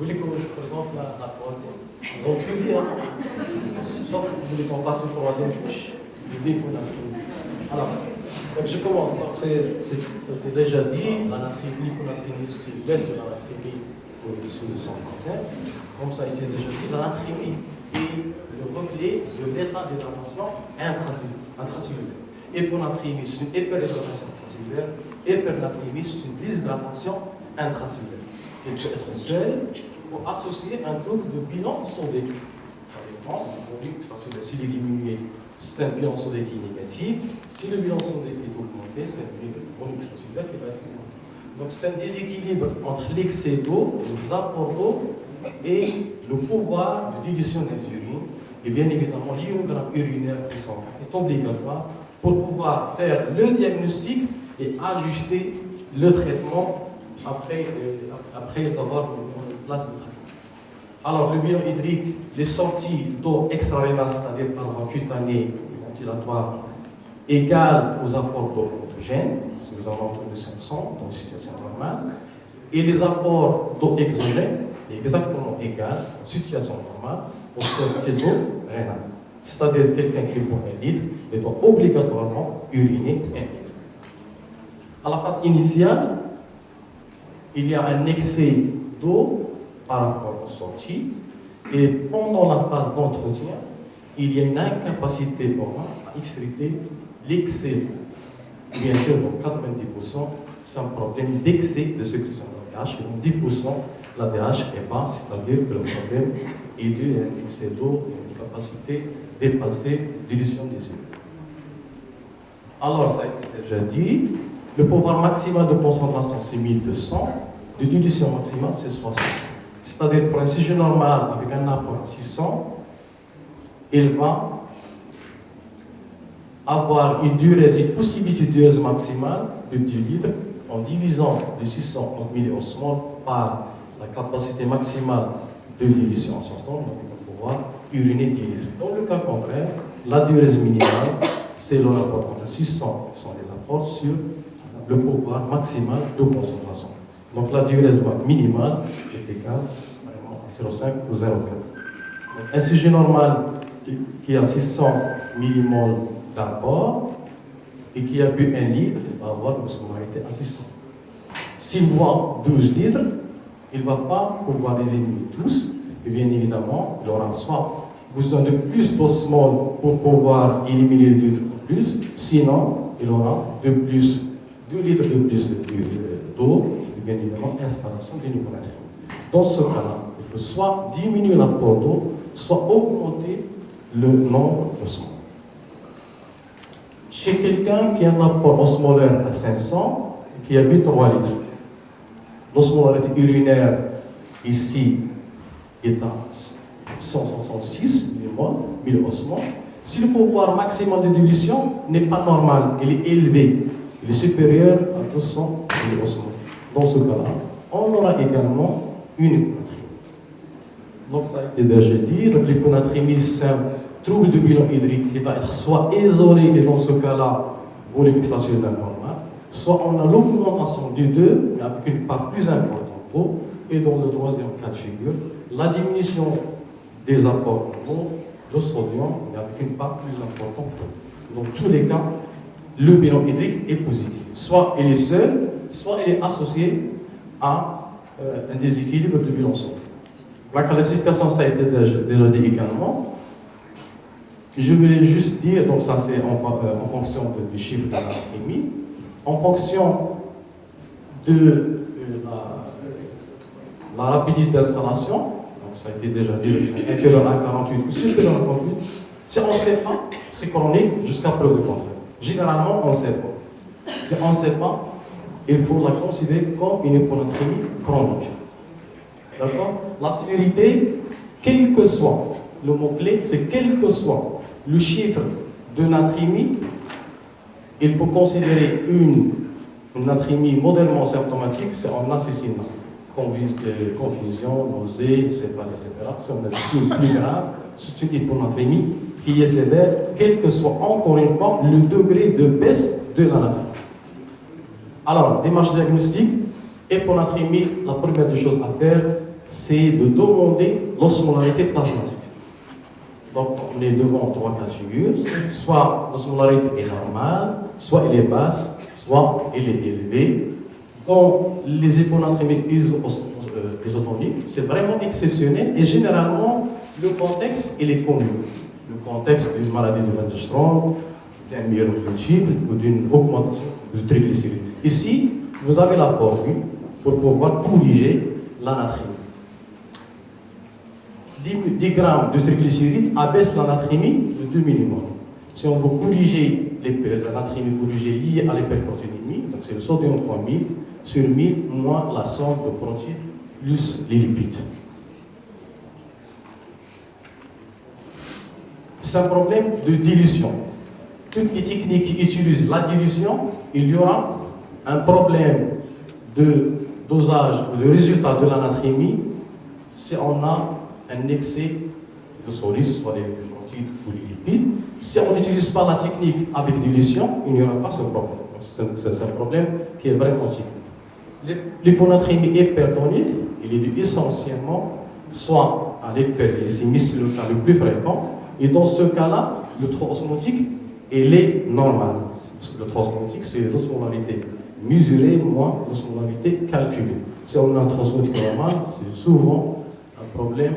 voulez qu'on présente la troisième? Ils ont tout dit, hein? Sauf que vous voulez qu'on passe au troisième couche du l'hyponatrémie. Alors, donc je commence. Donc, c'était déjà dit, l'hyponatrémie, c'est une baisse de l'anatrémie au-dessous de 135. Comme ça a été déjà dit, l'anatrémie est le reflet de l'état d'hydratation intracellulaire. Hyponatrémie, c'est une hyperhydratation intracellulaire. Hypernatrémie, c'est une déshydratation intracellulaire. Il peut être seul ou associé à un trouble de bilan sodéique. Ça dépend du produit extracellulaire. S'il est diminué, c'est un bilan sodéique qui est négatif. Si le bilan sodéique est augmenté, c'est un produit extracellulaire qui va être augmenté. Donc c'est un déséquilibre entre l'excès d'eau, les apports d'eau et le pouvoir de dilution des urines. Et bien évidemment, l'ionogramme urinaire est obligatoire pour pouvoir faire le diagnostic et ajuster le traitement après avoir une place de traitement. Alors, le bilan hydrique, les sorties d'eau extrarénale, c'est-à-dire par voie cutanée et ventilatoire, égales aux apports d'eau autogène, c'est aux alentours de 500 dans une situation normale, et les apports d'eau exogène, exactement égales en situation normale aux sorties d'eau rénale. C'est-à-dire quelqu'un qui boit 1 litre, il doit obligatoirement uriner 1 litre. À la phase initiale, il y a un excès d'eau par rapport aux sorties, et pendant la phase d'entretien, il y a une incapacité orale à extraiter l'excès d'eau. Bien sûr, dans 90%, c'est un problème d'excès de sécrétion d'ADH, et dans 10%, l'ADH est bas, c'est-à-dire que le problème est dû à un excès d'eau et une capacité dépassée de dilution des urines. Alors, ça a été déjà dit. Le pouvoir maximal de concentration, c'est 1200. De dilution maximale, c'est 60. C'est-à-dire, pour un sujet normal, avec un apport à 600, il va avoir une possibilité de durée maximale de 10 litres en divisant les 600 milliosmoles par la capacité maximale de dilution en 60. Donc, il va pouvoir uriner 10 litres. Dans le cas contraire, la durée minimale, c'est le rapport entre 600 qui sont les apports sur le pouvoir maximal de concentration. Donc la durée minimale est égale à 0,5 ou 0,4. Un sujet normal qui a 600 millimoles d'apport et qui a bu 1 litre, il va avoir une osmolarité à 600. S'il boit 12 litres, il ne va pas pouvoir les éliminer tous, et bien évidemment, il aura soit besoin de plus d'osmole pour pouvoir éliminer les litres en plus, sinon, il aura 2 litres de plus d'eau, et bien évidemment, installation de l'hyponatrémie. Dans ce cas-là, il faut soit diminuer l'apport d'eau, soit augmenter le nombre d'osmoles. Chez quelqu'un qui a un apport osmolaire à 500 et qui a bu 3 litres, l'osmolarité urinaire ici est à 166 milliosmoles. Si le pouvoir maximal de dilution n'est pas normal, il est élevé, il est supérieur à 200 milliosmoles. Dans ce cas-là, on aura également une hyponatrémie. Donc ça a été déjà dit, donc l'hyponatrémie, c'est un trouble de bilan hydrique qui va être soit isolé, et dans ce cas-là, volume extracellulaire normal, soit on a l'augmentation des deux, mais avec une part plus importante d'eau, et dans le troisième cas de figure, la diminution des apports de sodium, mais avec une part plus importante d'eau. Dans tous les cas, le bilan hydrique est positif. Soit il est seul, soit il est associé à un déséquilibre de bilan sodium. La classification, ça a été déjà dit également. Je voulais juste dire, donc ça c'est en fonction du chiffre de l'anatrémie, en fonction de la rapidité d'installation, donc ça a été déjà dit, inférieur à 48 ou supérieur à 48, si on ne sait pas, c'est chronique jusqu'à preuve de contraire. Généralement, on ne sait pas. Si on ne sait pas, il faut la considérer comme une hyponatrémie chronique. D'accord? La sévérité, quel que soit, le mot-clé, c'est quel que soit le chiffre de natrémie, il faut considérer une natrémie modérément symptomatique, c'est en assassinat. Confusion, nausée, céphalée, etc. C'est une natrémie plus grave, c'est une hyponatrémie qui est sévère, quel que soit encore une fois le degré de baisse de la natrémie. Alors, démarche diagnostique, hyponatrémie, la première des choses à faire, c'est de demander l'osmolarité plasmatique. Donc, on est devant trois cas de figure. Soit l'osmolarité est normale, soit elle est basse, soit elle est élevée. Dans les hyponatrémies isotoniques, c'est vraiment exceptionnel et généralement, le contexte, il est connu. Le contexte d'une maladie de Waldenström, d'un myélofibrotique ou d'une augmentation du triglycéride. Ici, vous avez la formule pour pouvoir corriger l'anatrémie. 10 grammes de triglycérides abaisse l'anatrémie de 2 minimum. Si on veut corriger l'anatrémie corrigée liée à l'hyperprotéinémie, donc c'est le sodium fois 1000 sur 1000 moins la somme de protéines plus les lipides. C'est un problème de dilution. Toutes les techniques qui utilisent la dilution, il y aura un problème de dosage, de résultat de l'anatrémie si on a un excès de solides, soit les protéines ou les lipides. Si on n'utilise pas la technique avec dilution, il n'y aura pas ce problème. C'est un problème qui est vraiment technique. L'hyponatrémie hypertonique, il est dû essentiellement soit à l'hyperglycémie, c'est le cas le plus fréquent, et dans ce cas-là, le taux osmotique, il est normal. Le taux osmotique, c'est l'osmolarité mesurée moins l'osmolarité calculée. Si on a un taux osmotique normal, c'est souvent un problème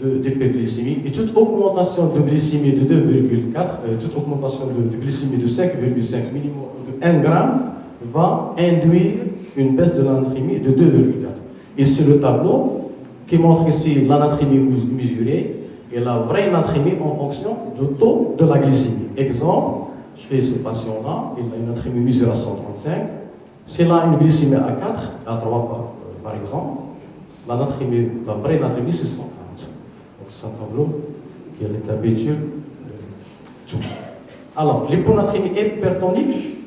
d'hyperglycémie. Et toute augmentation de glycémie de 2,4, toute augmentation de glycémie de 5,5 minimum de 1 gramme va induire une baisse de l'anatrémie de 2,4. Et c'est le tableau qui montre ici l'anatrémie mesurée et la vraie anatrémie en fonction du taux de la glycémie. Exemple, chez ce patient-là, il a une anatrémie mesurée à 135. S'il a une glycémie à 4, à 3 par exemple, la vraie anatrémie c'est 140. Donc c'est un tableau qui récapitule tout. Alors, l'hyponatrémie hypertonique,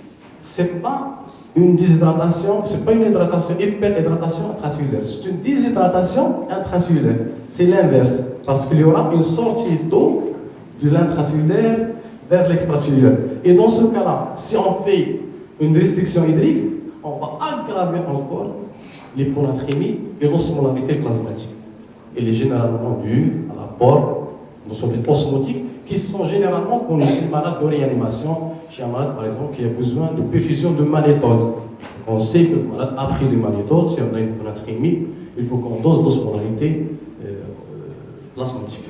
c'est pas une déshydratation, c'est pas une hydratation, hyperhydratation intracellulaire. C'est une déshydratation intracellulaire. C'est l'inverse, parce qu'il y aura une sortie d'eau de l'intracellulaire vers l'extracellulaire. Et dans ce cas-là, si on fait une restriction hydrique, on va aggraver encore l'hyponatrémie et l'osmolarité plasmatique. Elle est généralement due à l'apport de solides osmotiques qui sont généralement connus chez les malades de réanimation, chez un malade par exemple qui a besoin de perfusion de magnétose. On sait que le malade a pris du magnétose, si on a une hyponatrémie, il faut qu'on dose l'osmolarité plasmatique.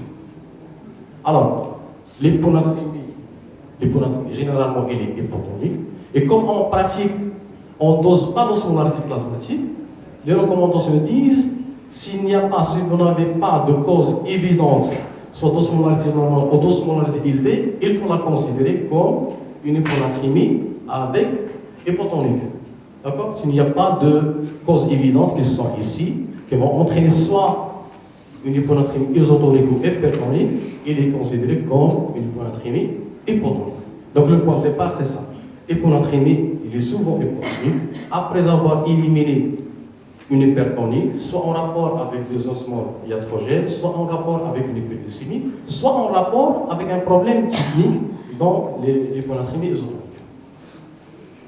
Alors, l'hyponatrémie, généralement, elle est hypotonique. Et comme en pratique, on ne dose pas l'osmolarité plasmatique, les recommandations disent, si vous n'avez pas de cause évidente, soit d'osmolarité normale ou d'osmolarité élevée, il faut la considérer comme une hyponatrémie avec hypotonique. D'accord? S'il n'y a pas de causes évidentes qui sont ici, qui vont entraîner soit une hyponatrémie isotonique ou hypertonique, il est considéré comme une hyponatrémie hypotonique. Donc le point de départ, c'est ça. Hyponatrémie, il est souvent hypotonique. Après avoir éliminé une hypertonie, soit en rapport avec des osmoles iatrogènes, soit en rapport avec une hyperglycémie, soit en rapport avec un problème technique dans l'hyponatrémie isotonique.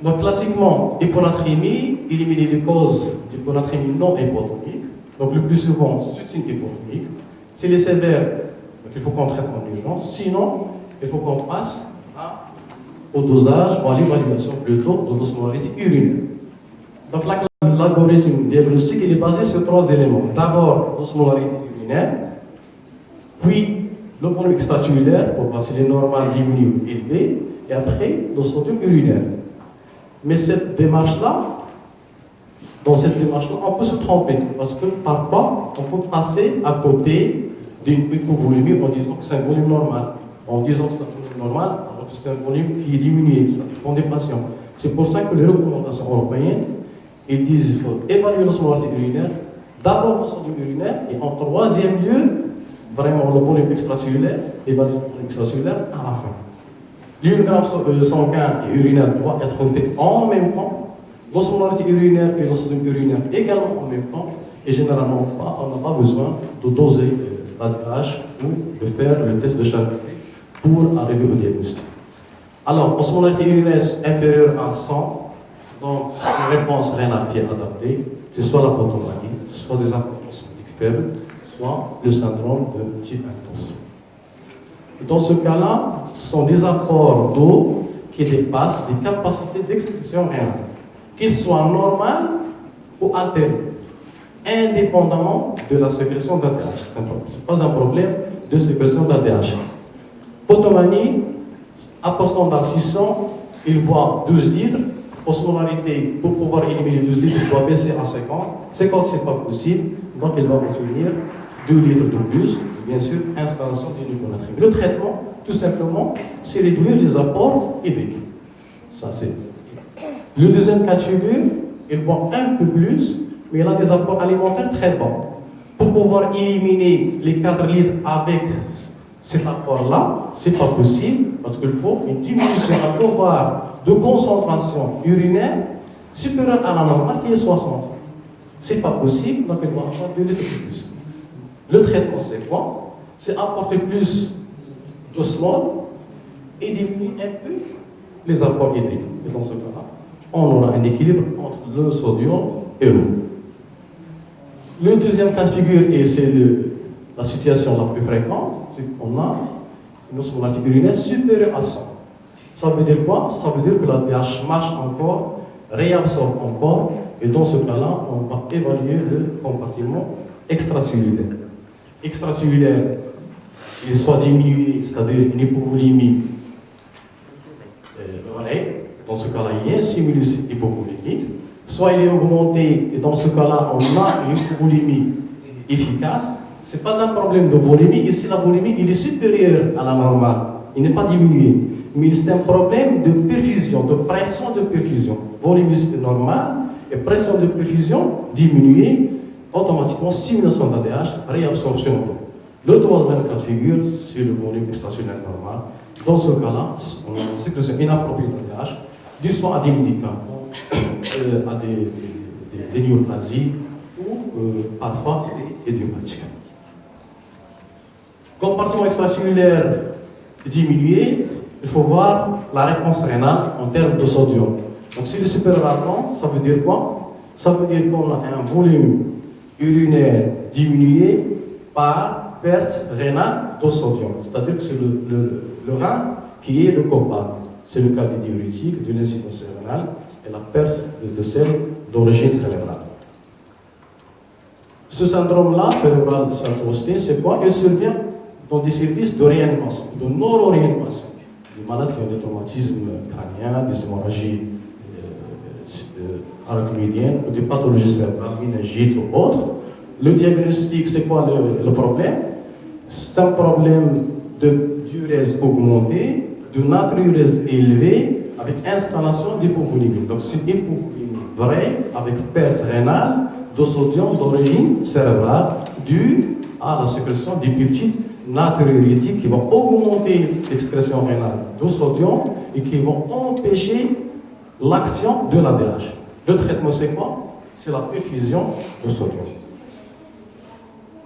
Donc classiquement, hyponatrémie, éliminer les causes d'hyponatrémie non hypotonique. Donc le plus souvent, c'est une hypotonique. Si les sévères, donc il faut qu'on traite en urgence. Sinon, il faut qu'on passe au dosage ou à l'évaluation plutôt de l'osmolarité urinaire. Donc l'algorithme diagnostique il est basé sur 3 éléments. D'abord, l'osmolarité urinaire, puis le volume extracellulaire pour voir si les normales diminuent ou élevées, et après, le sodium urinaire. Mais cette démarche-là, dans cette démarche-là, on peut se tromper, parce que parfois, on peut passer à côté d'une hypovolémie en disant que c'est un volume normal. En disant que c'est un volume normal, alors que c'est un volume qui est diminué, ça dépend des patients. C'est pour ça que les recommandations européennes, ils disent qu'il faut évaluer l'osmolarité urinaire, d'abord le sodium urinaire, et en troisième lieu, vraiment le volume extracellulaire, évaluer le volume extracellulaire à la fin. L'urinogramme sanguin et urinaire doit être fait en même temps, l'osmolarité urinaire et le sodium urinaire également en même temps, et généralement on n'a pas besoin de doser l'ADH ou de faire le test de Charpentier pour arriver au diagnostic. Alors, osmolarité urinaire inférieure à 100, donc une réponse rénale qui est adaptée, c'est soit la potomanie, soit des apports osmotiques faible, soit le syndrome de type intense. Dans ce cas-là, ce sont des apports d'eau qui dépassent les capacités d'excrétion rénale, qu'ils soient normales ou altérées, indépendamment de la sécrétion d'ADH. Ce n'est pas un problème de sécrétion d'ADH. Potomanie, apport standard 600, il boit 12 litres. Osmolarité, pour pouvoir éliminer 12 litres, il doit baisser à 50. 50, ce n'est pas possible, donc il va obtenir 2 litres de plus. Bien sûr, installation d'hyponatrémie. Le traitement, tout simplement, c'est réduire les apports hydriques. Ça, c'est. Le deuxième cas de figure, il boit un peu plus, mais il a des apports alimentaires très bas. Pour pouvoir éliminer les 4 litres avec cet apport-là, ce n'est pas possible, parce qu'il faut une diminution à pouvoir de concentration urinaire supérieure à la normale, qui est 60. Ce n'est pas possible, donc il va avoir 2 litres de plus. Le traitement, c'est quoi? C'est apporter plus d'osmose et diminuer un peu les apports hydriques. Et dans ce cas-là, on aura un équilibre entre le sodium et l'eau. Le deuxième cas de figure, et c'est la situation la plus fréquente, c'est qu'on a une osmolarité urinaire supérieure à 100. Ça veut dire quoi? Ça veut dire que la pH marche encore, réabsorbe encore, et dans ce cas-là, on va évaluer le compartiment extracellulaire. Extracellulaire, il soit diminué, c'est-à-dire une hypovolémie. Dans ce cas-là, il y a un stimulus hypovolémique. Soit il est augmenté, et dans ce cas-là, on a une hypovolémie efficace. Ce n'est pas un problème de volémie. Ici, la volémie, il est supérieure à la normale. Il n'est pas diminué. Mais c'est un problème de perfusion, de pression de perfusion. Volémie normale et pression de perfusion diminuée, automatiquement stimulation d'ADH, réabsorption d'eau. Le troisième cas de figure, c'est le volume extracellulaire normal. Dans ce cas-là, on a une sécrétion inappropriée d'ADH, dû soit à des médicaments, à des néoplasies ou parfois idiopathiques. Compartiment extracellulaire diminué, il faut voir la réponse rénale en termes de sodium. Donc, si le supérieur à 30, ça veut dire quoi? Ça veut dire qu'on a un volume urinaire diminué par perte rénale de sodium. C'est-à-dire que c'est le rein qui est le coupable. C'est le cas des diurétiques, de l'insuffisance rénale et la perte de sel d'origine cérébrale. Ce syndrome-là, cérébral syntostine, c'est quoi? Il survient dans des services de réanimation, de neuro-réanimation. Des malades qui ont des traumatismes crâniens, des hémorragies arachnoïdiennes, ou des pathologies cérébrales, méningites ou autres. Le diagnostic, c'est quoi le problème? C'est un problème de diurèse augmentée, de natriurèse élevée, avec installation d'hypovolémie. Donc c'est une hypovolémie vraie, avec perte rénale de sodium d'origine cérébrale, due à la sécrétion des peptides natriurétiques qui vont augmenter l'excrétion rénale de sodium et qui vont empêcher l'action de l'ADH. Le traitement, c'est quoi? C'est la perfusion de sodium.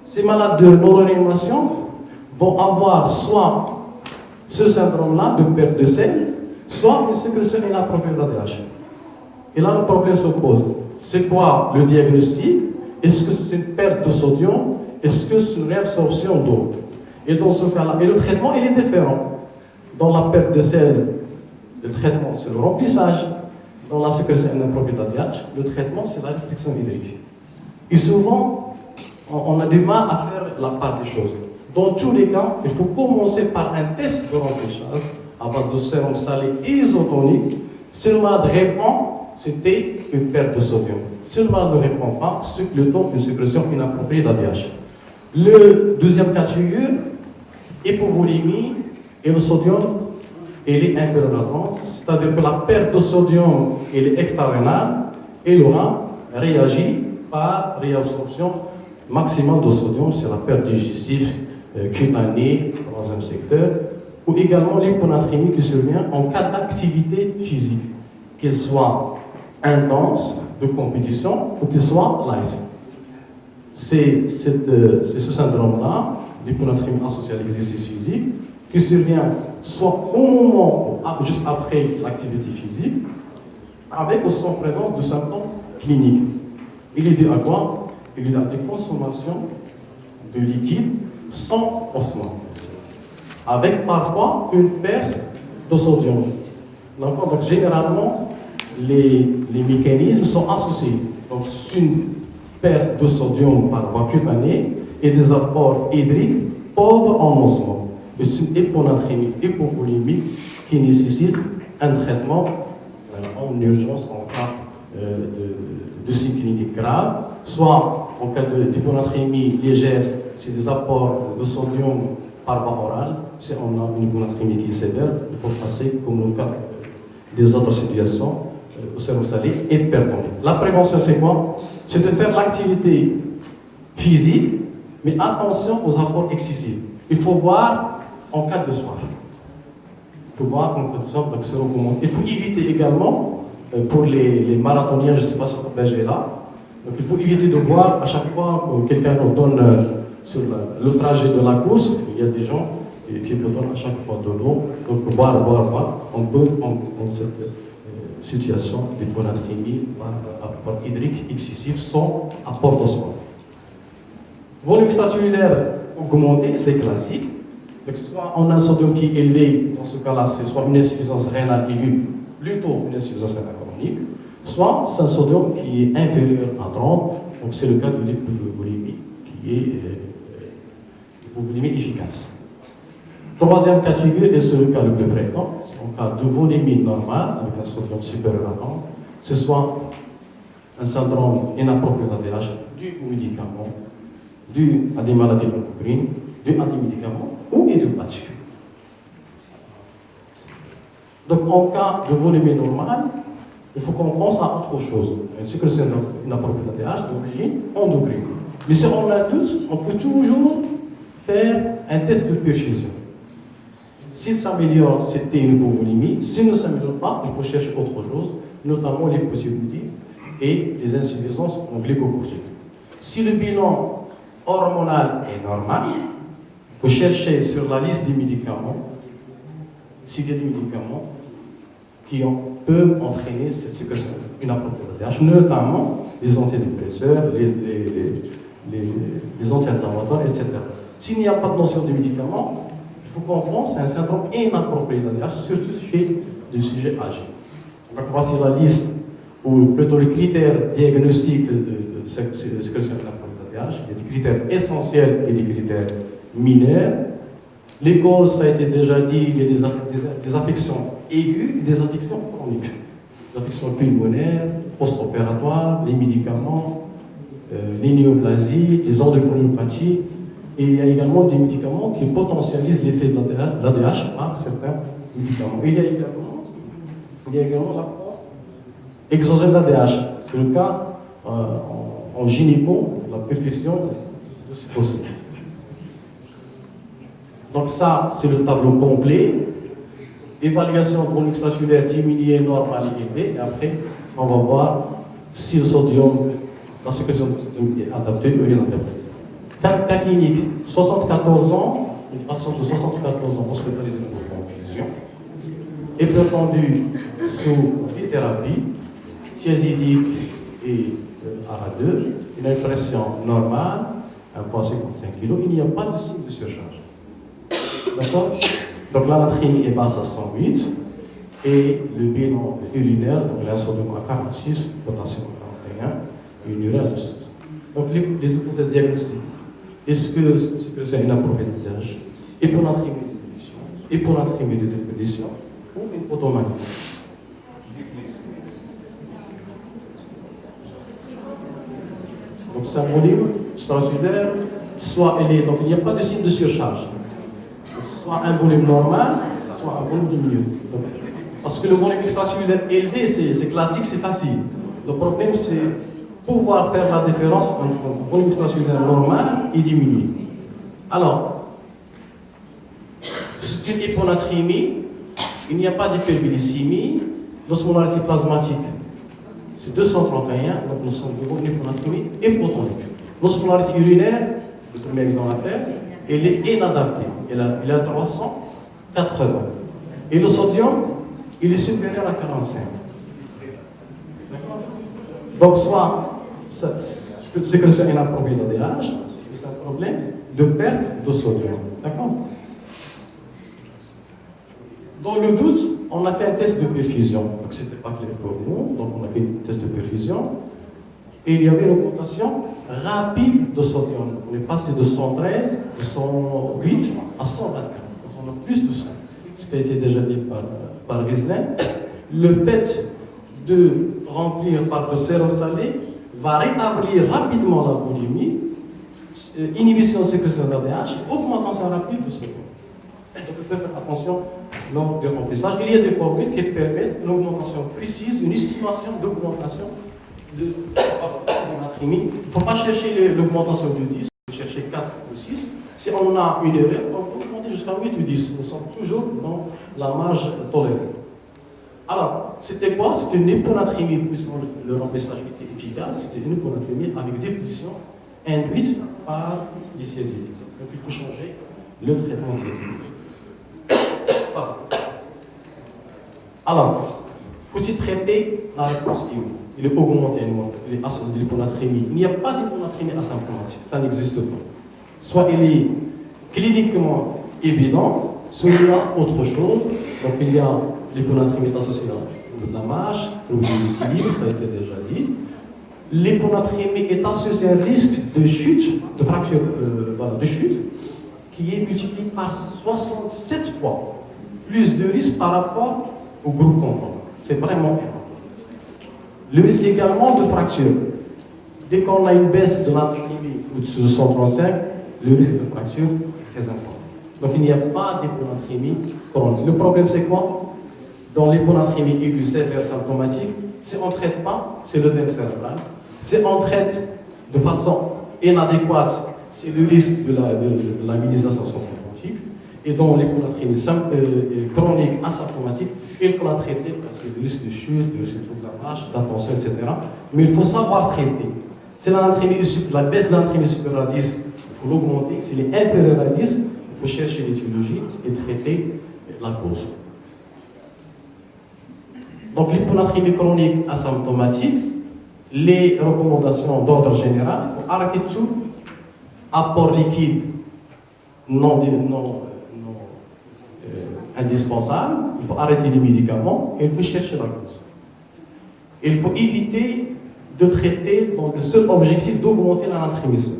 Ces malades de neuroréanimation vont avoir soit ce syndrome-là de perte de sel, soit une sécrétion inappropriée d'ADH. Et là, le problème se pose. C'est quoi le diagnostic? Est-ce que c'est une perte de sodium? Est-ce que c'est une réabsorption d'eau? Et dans ce cas-là, et le traitement, il est différent. Dans la perte de sel, le traitement, c'est le remplissage. Dans la sécrétion inappropriée d'ADH, le traitement, c'est la restriction hydrique. Et souvent, on a du mal à faire la part des choses. Dans tous les cas, il faut commencer par un test de remplissage à base de sérum salé isotonique. Si le malade répond, c'était une perte de sodium. Si le malade ne répond pas, c'est le temps d'une sécrétion inappropriée d'ADH. Le deuxième cas de figure, hypovolémie et le sodium, il est inférieur à 30, c'est-à-dire que la perte de sodium elle est extrarénale et le rein réagit par réabsorption maximum de sodium, c'est la perte digestive cutanée, troisième secteur, ou également l'hyponatrémie qui survient en cas d'activité physique, qu'elle soit intense, de compétition, ou qu'elle soit light. C'est ce syndrome-là, l'hyponatrémie associée à l'exercice physique, qui survient soit au moment ou juste après l'activité physique, avec ou sans présence de symptômes cliniques. Il est dû à quoi? Il est dû à des consommations de liquide sans ossement, avec parfois une perte de sodium. Donc généralement, les mécanismes sont associés. Donc, une perte de sodium par voie cutanée et des apports hydriques pauvres en osmose. C'est une hyponatrémie hypovolémique qui nécessite un traitement en urgence en cas de signes cliniques graves, soit en cas d'hyponatrémie légère, c'est des apports de sodium par voie orale, si on a une hyponatrémie qui est sévère, il faut passer comme dans le cas des autres situations au cerveau salé et hypertonique. La prévention, c'est quoi? C'est de faire l'activité physique, mais attention aux apports excessifs. Il faut boire en cas de soif. Il faut boire en cas de soif, donc c'est recommandé. Il faut éviter également, pour les marathoniens, je ne sais pas si on est là, donc il faut éviter de boire à chaque fois que quelqu'un nous donne sur le trajet de la course. Il y a des gens qui nous donnent à chaque fois de l'eau. Donc boire. On peut, dans cette situation d'hyponatrémie par apport hydrique excessif sans apport d'osmose. Volume extracellulaire augmenté, c'est classique. Donc, soit on a un sodium qui est élevé, dans ce cas-là, c'est soit une insuffisance rénale aiguë, plutôt une insuffisance rénale chronique, soit c'est un sodium qui est inférieur à 30, donc c'est le cas de l'hypovolémie qui est l'hypovolémie efficace. Troisième cas de figure, et c'est le cas le plus fréquent, c'est en cas de volémie normale, avec un sodium supérieur à 30, ce soit un syndrome inapproprié d'ADH dû aux médicaments, dû à des maladies endocrines, dû à des médicaments ou idiopathiques. Donc, en cas de volémie normale, il faut qu'on pense à autre chose. C'est que c'est inapproprié d'ADH d'origine endocrine. Mais si on a un doute, on peut toujours faire un test de perfusion. S'il s'améliore, c'était une hypovolémie. S'il ne s'améliore pas, il faut chercher autre chose, notamment les possibilités et les insuffisances en glycocortiques. Si le bilan hormonal est normal, il faut chercher sur la liste des médicaments s'il y a des médicaments qui peuvent entraîner cette sécrétion inappropriée d'ADH, notamment les antidépresseurs, les anti-inflammatoires, etc. S'il n'y a pas de notion de médicaments, il faut qu'on pense à un syndrome inapproprié d'ADH, surtout chez les sujets âgés. Donc voici la liste, ou plutôt les critères diagnostiques de sécrétion inappropriée d'ADH. Il y a des critères essentiels et des critères mineurs. Les causes, ça a été déjà dit, il y a des affections aiguës et des affections chroniques. Les affections pulmonaires, post-opératoires, les médicaments, les néoplasies, les endocrinopathies. Et il y a également des médicaments qui potentialisent l'effet de l'ADH par certains médicaments. Et il y a également l'apport exogène d'ADH. C'est le cas en gynéco, la perfusion de cytosine. Donc ça, c'est le tableau complet. Évaluation de volume extracellulaire diminué, normal et élevé. Et après, on va voir si le sodium, la sécrétion de sodium est adaptée ou inadaptée. Cas clinique, 74 ans, une patiente de 74 ans hospitalisée pour confusion, hypertendue sous bithérapie, thiazidique et ARA2, une impression normale, un poids 55 kg, il n'y a pas de signe de surcharge. D'accord? Donc la natrémie est basse à 108 et le bilan urinaire, donc l'insodium à 46, potassium à 41 et une urine à 16. Donc les hypothèses diagnostiques. Est-ce que c'est une appropriée d'ADH, hyponatrémie de dépédition ou une potomanie? Donc c'est un volume extracellulaire, soit donc il n'y a pas de signe de surcharge. Donc, soit un volume normal, soit un volume de mieux. Donc, parce que le volume extracellulaire élevé, c'est classique, c'est facile. Le problème, c'est pouvoir faire la différence entre un volume extracellulaire normal et diminué. Alors, c'est une hyponatrémie, il n'y a pas d'hyperglycémie, l'osmolarité plasmatique, c'est 231, donc nous sommes devant une hyponatrémie hypotonique. L'osmolarité urinaire, le premier exemple à faire, elle est inadaptée, elle a 380. Et le sodium, il est supérieur à 45. Donc, soit sécrétion inappropriée d'ADH, c'est un problème, de perte de sodium. D'accord? Dans le doute, on a fait un test de perfusion. Donc, ce n'était pas clair pour nous. Donc, on a fait un test de perfusion. Et il y avait une augmentation rapide de sodium. On est passé de 113, de 108 à 124. Donc, on a plus de ça. Ce qui a été déjà dit par Ghislain. Le fait de remplir par le sérum salé va rétablir rapidement la boulimie, inhibition de sécrétion d'ADH, augmentation rapide de sodium. Donc, il faut faire attention lors du remplissage. Il y a des formules qui permettent une augmentation précise, une estimation d'augmentation de natrémie. Il ne faut pas chercher l'augmentation de 10, il faut chercher 4 ou 6. Si on a une erreur, on peut augmenter jusqu'à 8 ou 10. Nous sommes toujours dans la marge tolérée. Alors, c'était quoi? C'était une hyponatrémie, puisque le remplissage était efficace. C'était une hyponatrémie avec déplétion induite par l'hystiazide. Donc, il faut changer le traitement thiazidique. Voilà. Alors, faut-il traiter la réponse IO? Il est augmenté, il est associé à l'hyponatrémie. Il n'y a pas d'hyponatrémie asymptomatique, ça n'existe pas. Soit elle est cliniquement évidente, soit il y a autre chose. Donc il y a l'hyponatrémie associée à la marche, trouble d'équilibre, ça a été déjà dit. L'hyponatrémie est associée à un risque de chute, de fracture, de chute, qui est multiplié par 67 fois plus de risque par rapport au groupe contrôle. C'est vraiment énorme. Le risque également de fracture. Dès qu'on a une baisse de l'hyponatrémie au-dessus de 135, le risque de fracture est très important. Donc il n'y a pas d'hyponatrémie chronique. Le problème c'est quoi? Dans l'hyponatrémie aiguë sévère symptomatique, si on ne traite pas, c'est l'œdème cérébral. Si on traite de façon inadéquate, c'est le risque de la minimisation symptomatique. Et dans l'hyponatrémie chronique asymptomatique, il faut la traiter parce que le risque de chute, le risque de trouble de la marche, d'attention, etc. Mais il faut savoir traiter. Si la baisse de l'anatrémie supérieure à 10, il faut l'augmenter. S'il est inférieur à 10, il faut chercher l'étiologie et traiter la cause. Donc l'hyponatrémie chronique asymptomatique, les recommandations d'ordre général, il faut arrêter tout apport liquide non indispensable, il faut arrêter les médicaments et il faut chercher la cause. Il faut éviter de traiter dans le seul objectif d'augmenter l'anatrémisme.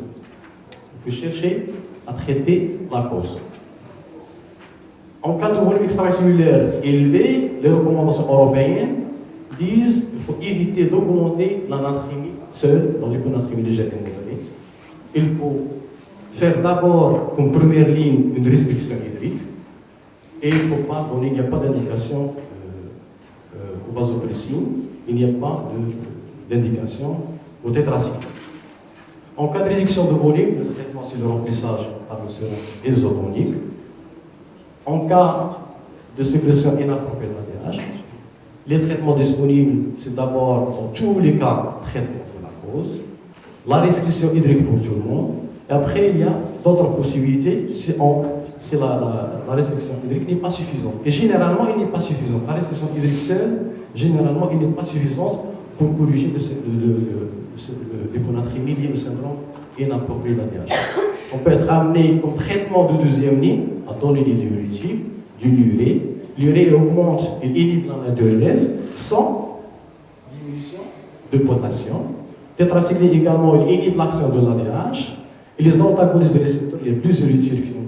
Il faut chercher à traiter la cause. En cas de volume extracellulaire élevé, les recommandations européennes disent qu'il faut éviter d'augmenter l'anatrémie seule dans l'hyponatrémie légère et modérée. Il faut faire d'abord comme première ligne une restriction hydrique et il faut pas donner, il n'y a pas d'indication au vasopressine, il n'y a pas d'indication au tétracycline. En cas de réduction de volume, le traitement c'est le remplissage par le sérum isotonique. En cas de sécrétion inappropriée de l'ADH, les traitements disponibles, c'est d'abord, dans tous les cas, traitement de la cause, la restriction hydrique pour tout le monde, et après, il y a d'autres possibilités si la restriction hydrique n'est pas suffisante. Et généralement, il n'est pas suffisant. La restriction hydrique seule, généralement, il n'est pas suffisante pour corriger l'hyponatrémie liée au syndrome inapproprié d'ADH. On peut être amené comme traitement de deuxième ligne à donner des diurétiques, du l'urée. L'urée augmente et inhibe la diurése sans diminution de potassium. Tétracycline également, il inhibe l'action de l'ADH. Et les antagonistes des récepteurs, il y a plusieurs études qui ont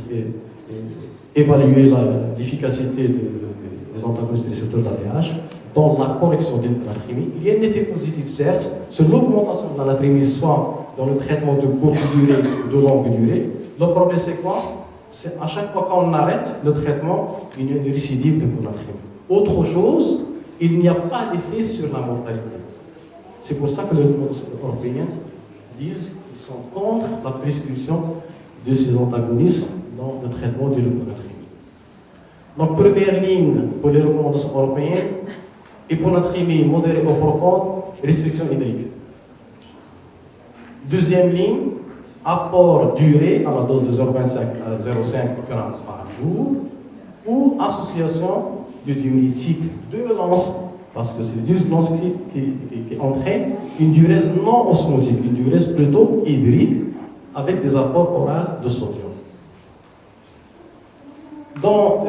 évalué l'efficacité des antagonistes des récepteurs d'ADH dans la correction de l'anatrémie. Il y a un effet positif, certes, sur l'augmentation de l'anatrémie, soit dans le traitement de courte durée ou de longue durée. Le problème, c'est quoi? C'est à chaque fois qu'on arrête le traitement, il y a une récidive de l'anatrémie. Autre chose, il n'y a pas d'effet sur la mortalité. C'est pour ça que les Européens disent qu'ils sont contre la prescription de ces antagonistes dans le traitement de l'hyponatrémie. Donc, première ligne pour les recommandations européennes, hyponatrémie modérée ou profonde, restriction hydrique. Deuxième ligne, apport durée à la dose de 0,25 à 0,5 g par jour ou association de diurétique de lance, parce que c'est le lance qui entraîne une diurèse non osmotique, une diurèse plutôt hydrique avec des apports oraux de sodium. Dans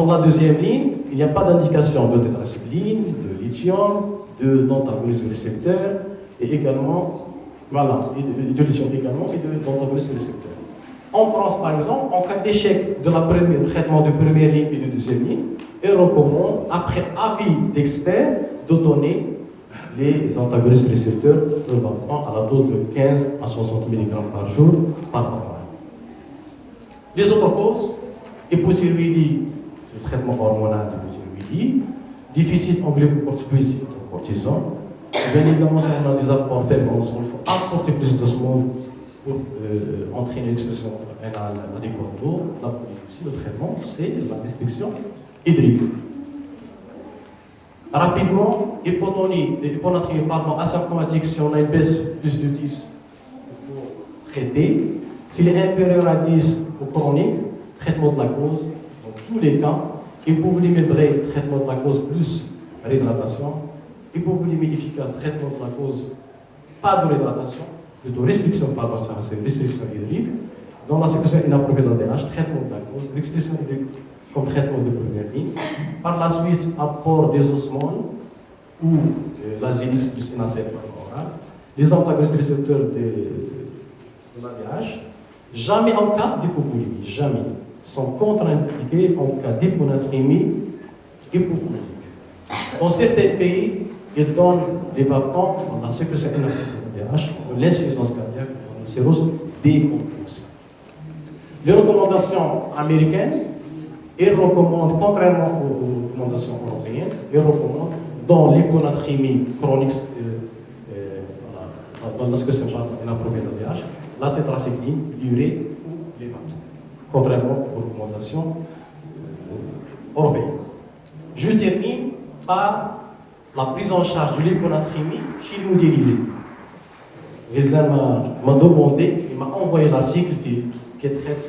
la deuxième ligne, il n'y a pas d'indication de tétracycline, de lithium, d'antagonisme récepteur, et également, voilà, de lithium également, et d'antagonisme récepteur. En France, par exemple, en cas d'échec de traitement de première ligne et de deuxième ligne, il recommande, après avis d'experts, de donner les antagonistes récepteurs probablement à la dose de 15 à 60 mg par jour par an. Les autres causes, hypothyroïdie, c'est le traitement hormonal d'hypothyroïdie, déficit en glucocorticoïdes et cortisone. Bien évidemment, si on a des apports faibles en osmose, il faut apporter plus d'osmose pour entraîner l'expression rénale adéquate. Le traitement, c'est la restriction hydrique. Rapidement, hyponatrémie asymptomatique, si on a une baisse plus de 10, il faut traiter. S'il est inférieur à 10 au chronique, traitement de la cause, dans tous les cas. Hypoglycémie brève, traitement de la cause plus réhydratation. Hypoglycémie efficace, traitement de la cause, pas de réhydratation, plutôt restriction, pardon, c'est restriction hydrique. Dans la séquence inappropriée d'ADH, traitement de la cause, restriction hydrique comme traitement de première ligne. Par la suite, apport des osmoles ou la Zélix plus NACF orale, les antagonistes récepteurs de l'ADH. Jamais en cas d'hypoglycémie, jamais, sont contre-indiqués en cas d'hyponatrémie hypoglycémique. Dans certains pays, ils donnent des vacants dans la sécrétion NADH, l'insuffisance cardiaque, la cirrhose décompensée. Les recommandations américaines, ils recommandent, contrairement aux recommandations européennes, ils recommandent dans l'hyponatrémie chronique, dans la sécrétion inappropriée d'ADH, la tétracycline, l'urée ou les vacants, contrairement aux recommandations européennes. Je termine par la prise en charge de l'hyponatrémie chez les modélisés. Gisèle m'a demandé, il m'a envoyé l'article qui traite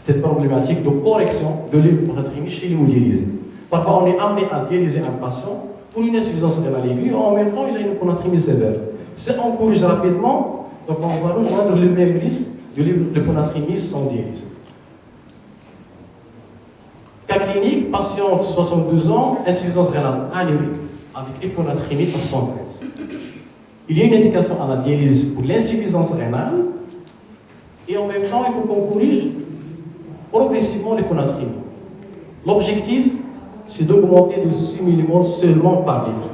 cette problématique de correction de l'hyponatrémie chez les modélisés. Parfois, on est amené à dialyser un patient pour une insuffisance rénale aiguë et en même temps, il a une hyponatrémie sévère. Si on corrige rapidement, donc on va rejoindre le même risque de l'hyponatrémie sans dialyse. Cas clinique, patiente 62 ans, insuffisance rénale anémique avec hyponatrémie à 115. Il y a une indication à la dialyse pour l'insuffisance rénale et en même temps, il faut qu'on corrige progressivement l'hyponatrémie. L'objectif, c'est d'augmenter de 6 mmol seulement par litre.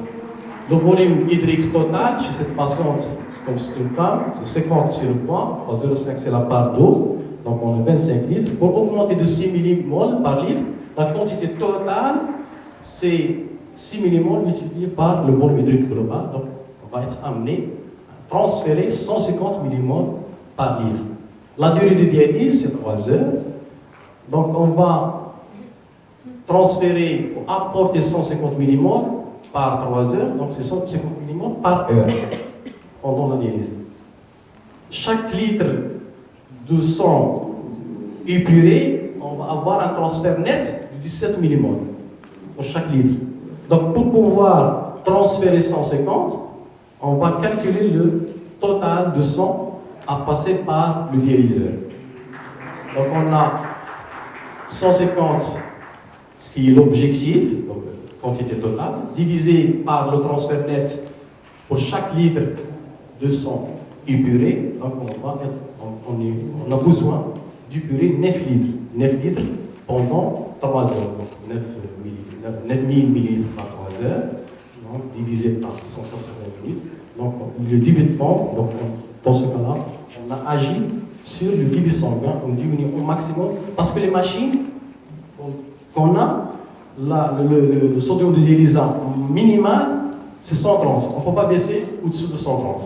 Le volume hydrique total chez cette patiente, comme c'est une femme, c'est 50 sur le poids, 0,5 c'est la part d'eau, donc on a 25 litres. Pour augmenter de 6 mmol par litre, la quantité totale, c'est 6 mmol multiplié par le volume hydrique global, donc on va être amené à transférer 150 mmol par litre. La durée de dialyse, c'est 3 heures, donc on va transférer, pour apporter 150 mmol par 3 heures, donc c'est 150 mmol par heure pendant la dialyse. Chaque litre de sang épuré, on va avoir un transfert net de 17 mmol pour chaque litre. Donc pour pouvoir transférer 150, on va calculer le total de sang à passer par le dialyseur. Donc on a 150, ce qui est l'objectif, donc quantité totale, divisé par le transfert net pour chaque litre de sang épuré. Donc on a besoin d'épurer 9 litres. 9 litres pendant 3 heures. Donc 9000 ml par 3 heures, donc divisé par 180 minutes. Donc le débit de pompe, donc dans ce cas-là, on a agi sur le débit sanguin, on diminue au maximum, parce que les machines qu'on a, le sodium de dialyse minimal, c'est 130. On ne peut pas baisser au-dessous de 130.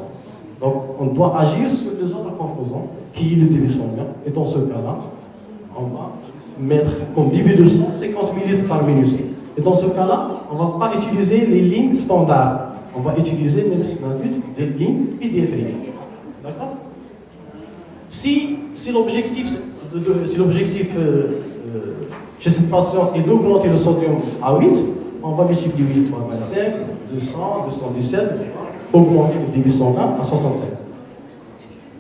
Donc on doit agir sur les autres composants, qui est le débit sanguin. Et dans ce cas-là, on va mettre comme débit de sang 50 ml par minute. Et dans ce cas-là, on ne va pas utiliser les lignes standards. On va utiliser, même si on a vu, des lignes pédiatriques. D'accord? Si l'objectif chez cette patiente est d'augmenter le sodium à 8, on va multiplier 8 par 25, 200, 217, augmenter le débit sanguin à 65.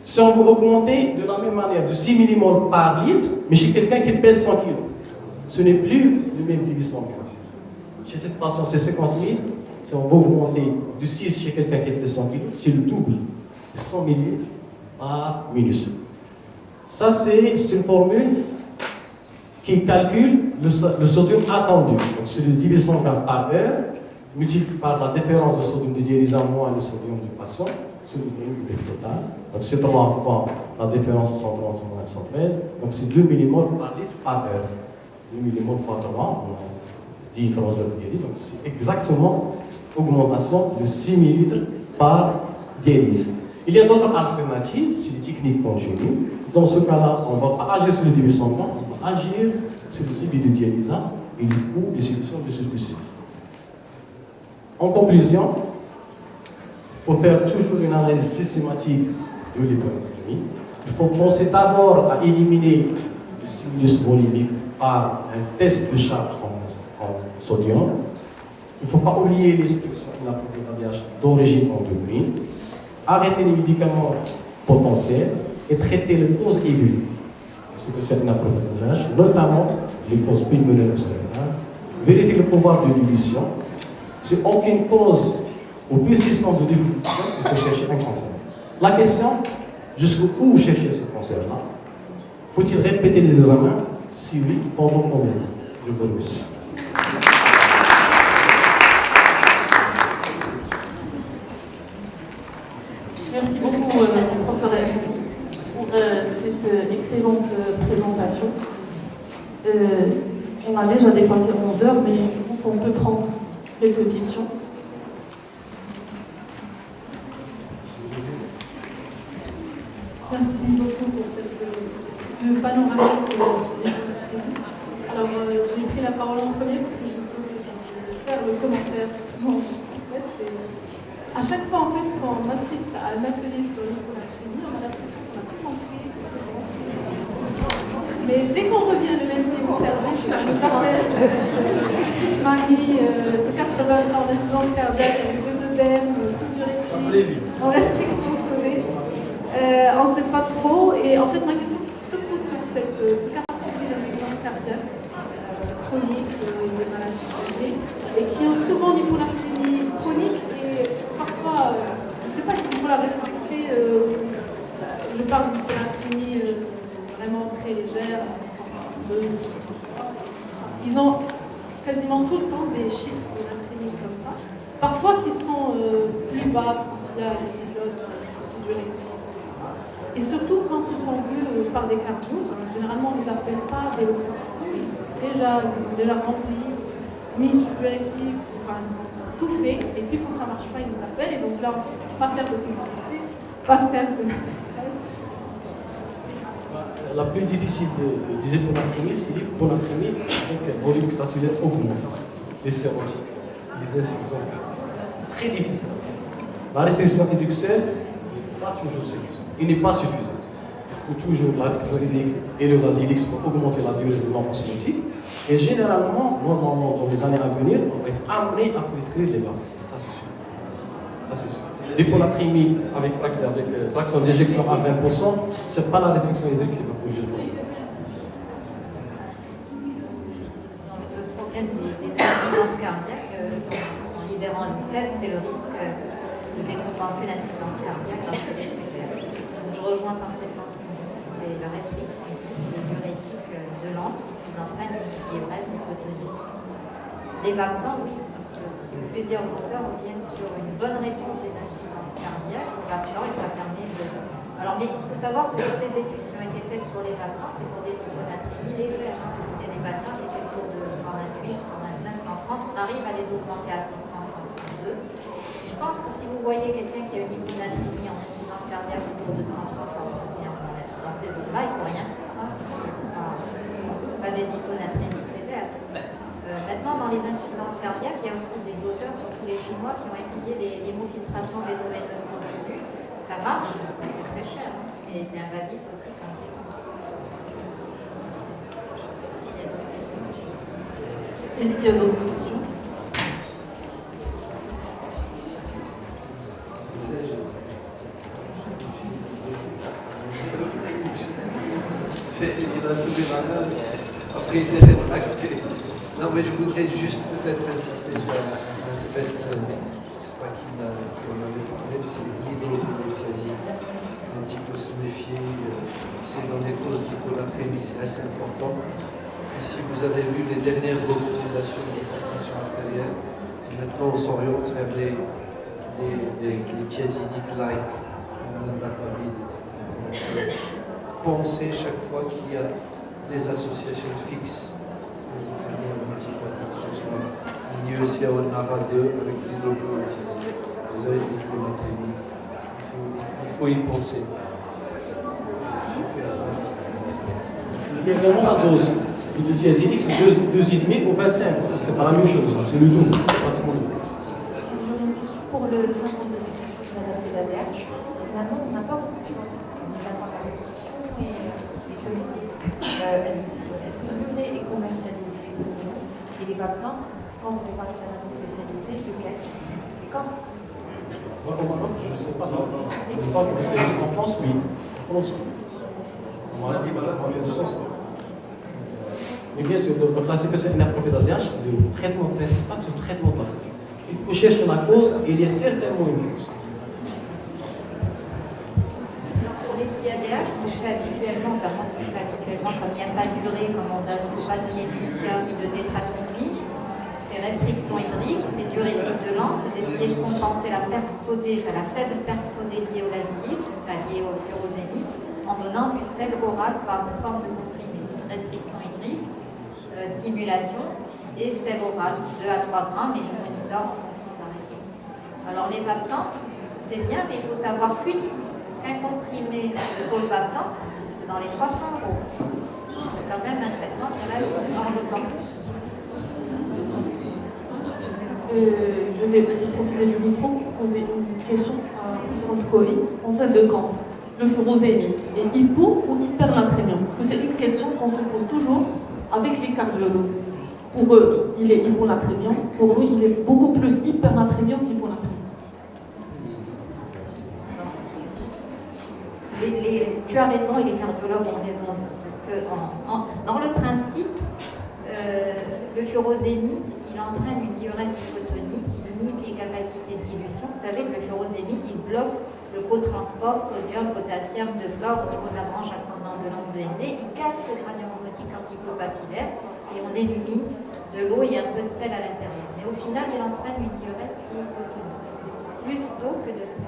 Si on veut augmenter de la même manière de 6 millimoles par litre, mais chez quelqu'un qui pèse 100 kg, ce n'est plus le même glycémie. Chez cette patiente, c'est 50 000. Si on veut augmenter de 6 chez quelqu'un qui pèse 100 kg, c'est le double, 100 millilitres par minute. Ça, c'est une formule qui calcule le sodium attendu. Donc, c'est le 10 100 grammes par heure, multiplié par la différence de sodium de dialysant moins le sodium du patient, c'est le volume total. Donc, c'est 3 fois la différence 130 moins 113. Donc, c'est 2 millimoles par litre par heure. 2 millimoles par 3, on a dit 3 heures de dialyse. Donc, c'est exactement augmentation de 6 millilitres par dialyse. Il y a d'autres alternatives, c'est des techniques continues. Dans ce cas-là, on ne va pas agir sur le débit sanguin, on va agir sur le débit de dialysat et du coup, les solutions de ce tissu. En conclusion, il faut faire toujours une analyse systématique de l'hyponatrémie. Il faut penser d'abord à éliminer le stimulus volumique par un test de charge en sodium. Il ne faut pas oublier les solutions inappropriées d'ADH d'origine endocrine. Arrêter les médicaments potentiels et traiter les causes aiguës. C'est que c'est inapproprié d'ADH, notamment les causes pulmonaires cérébrales. Vérifier le pouvoir de dilution. Si aucune cause ou persistance de définition, il faut chercher un cancer. La question, jusqu'où chercher ce cancer-là? Faut-il répéter les examens? Si oui, pendant combien de temps? Je vous remercie. Merci beaucoup, professeur David, pour cette excellente présentation. On a déjà dépassé 11 heures, mais je pense qu'on peut prendre quelques questions. Merci beaucoup pour cette panoramique. Alors, j'ai pris la parole en premier parce que je vais faire le commentaire. Bon, en fait, c'est... À chaque fois, en fait, quand on assiste à un atelier sur l'hyponatrémie, on a l'impression qu'on a tout compris, que c'est bon. Mais dès qu'on revient le lundi au service, on nous appelle une petite mamie de 80 ans d'insuffisance cardiaque avec des œdèmes, sous-diurétique, en restriction sonnée. On ne sait pas trop. Et en fait, ma question, c'est surtout sur ce cas particulier d'insuffisance cardiaque chronique, des maladies âgées, et qui ont souvent une hyponatrémie chronique. Parfois, je ne sais pas s'il faut la respecter, je parle d'une hyponatrémie vraiment très légère, 102. Ils ont quasiment tout le temps des chiffres d'hyponatrémie comme ça, parfois qui sont plus bas quand il y a l'épisode sous-diurétique. Et surtout quand ils sont vus par des cardios, généralement on ne les appelle pas des déjà remplis, mis sous-diurétique, par exemple. Tout fait, et puis quand ça ne marche pas, ils nous appellent, et donc là, on ne peut pas faire de sonorité, pas faire de maîtrise. La plus difficile des hyponatrémies, c'est l'hyponatrémie avec un volume extracellulaire augmenté, les sérotiques, les insuffisances cardiaques. C'est très difficile. La restriction hydrique n'est pas toujours suffisante. Il n'est pas suffisant. Il faut toujours la restriction hydrique et le Lasix pour augmenter la durée des normes osmotiques. Et généralement, normalement, dans les années à venir, on va être amené à prescrire les vapes. Ça, c'est sûr. Ça, c'est sûr. L'hyponatrémie avec fraction d'éjection à 20%, ce n'est pas la restriction hydrique qui va corriger le problème. Le problème des insuffisances cardiaques, en libérant le sel, c'est le risque de décompenser l'insuffisance cardiaque lorsque c'est sévère. Donc je rejoins parfaitement ça. C'est la restriction hydrique de diurétique de l'anse qui entraîne une fiévresse hypotonique. Les vaptants, oui, parce que plusieurs auteurs reviennent sur une bonne réponse des insuffisances cardiaques aux vaptants et ça permet de... Alors, mais il faut savoir que toutes les études qui ont été faites sur les vaptants, c'est pour des hyponatrémies légères. C'était des patients qui étaient autour de 128, 129, 130. On arrive à les augmenter à 130, 132. Et je pense que si vous voyez quelqu'un qui a une hyponatrémie en insuffisance cardiaque autour de 130, 131, dans ces zones-là, il ne peut rien faire. Hein. C'est pas des hyponatrémies sévères. Maintenant, dans les insuffisances cardiaques, il y a aussi des auteurs, surtout les Chinois, qui ont essayé l'hémofiltration veno-veineuse continue. Ça marche, c'est très cher, hein. Et c'est invasif aussi comme technique. Est-ce qu'il y a d'autres questions? il a tous les malades, après il s'est rétracté. Non, mais je voudrais juste peut-être insister sur un fait, je ne sais pas qui en avait parlé, mais c'est l'hydrochlorothiazide, dont il faut se méfier. C'est dans les causes d'hyponatrémie, c'est assez important. Et si vous avez vu les dernières recommandations de l'hypertension artérielle, c'est maintenant on s'oriente vers les thiazidiques-like, l'apamide, etc. Donc, pensez chaque fois qu'il y a des associations fixes, que ce soit une IECA ou une NARA2 avec l'hydrochlorothiazide. Vous avez l'hyponatrémie, il faut y penser. Il y a également la dose. Le thiazidique, c'est 2,5 ou 25. C'est pas la même chose, c'est le double. Pratiquement le double. J'aurais une question pour le syndrome de sécrétion de Madame d'ADH. Finalement, on n'a pas beaucoup de choix. On a la restriction et que les disent. Est-ce que le muret est commercialisé et les vacants, quand vous parlez d'analyse spécialisée, lequel et quand? Moi, au Maroc, je ne sais pas. Je ne sais pas que c'est en France, oui. En France, oui. On m'a dit, voilà, dans le sens. Mais bien sûr, le classification inappropriée d'ADH, le traitement principal, c'est le traitement de la cause. Il faut chercher la cause, et il y a certainement une cause. Pour les CADH, ce que je fais habituellement, enfin moi ce que je fais habituellement, comme il n'y a pas d'urée, comme on ne faut pas donner de lithium ni de tétracycline, c'est restriction hydrique, c'est diurétique de lance, c'est d'essayer de compenser la perte sodée, enfin la faible perte sodée liée au lazylite, enfin liée au furosémide, en donnant du sel oral par une forme de comprimé. Restriction hydrique, stimulation et sel oral, 2 à 3 grammes, et je monitore en fonction de la réponse. Alors les vaptantes, c'est bien, mais il faut savoir qu'un comprimé de tolvaptante, c'est dans les 300 €. C'est quand même un traitement qui reste hors de portée. Je vais aussi profiter du micro pour poser une question à Constante Cory. En fin de camp, le furosémide est hypo ou hyperlatrémiant? Parce que c'est une question qu'on se pose toujours avec les cardiologues. Pour eux, il est hypolatrémiant. Pour nous, il est beaucoup plus hyperlatrémiant qu'hypolatrémiant. Tu as raison et les cardiologues ont raison aussi. Parce que dans le principe, le furosémide, il entraîne une diurèse hypotonique, il inhibe les capacités de dilution. Vous savez que le furosémide, il bloque le cotransport sodium, potassium de fluor au niveau de la branche ascendante de l'anse de Henle. Il casse le gradient osmotique anticopapillaire et on élimine de l'eau et un peu de sel à l'intérieur. Mais au final, il entraîne une diurèse qui est hypotonique. Plus d'eau que de sel.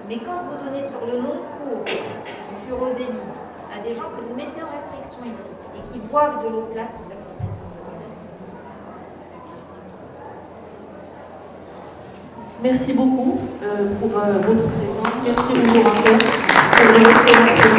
Mais quand vous donnez sur le long cours du furosémide à des gens que vous mettez en restriction hydrique et qui boivent de l'eau plate, ils peuvent se mettre en sécurité. Merci beaucoup pour votre présence. Merci aux orateurs pour votre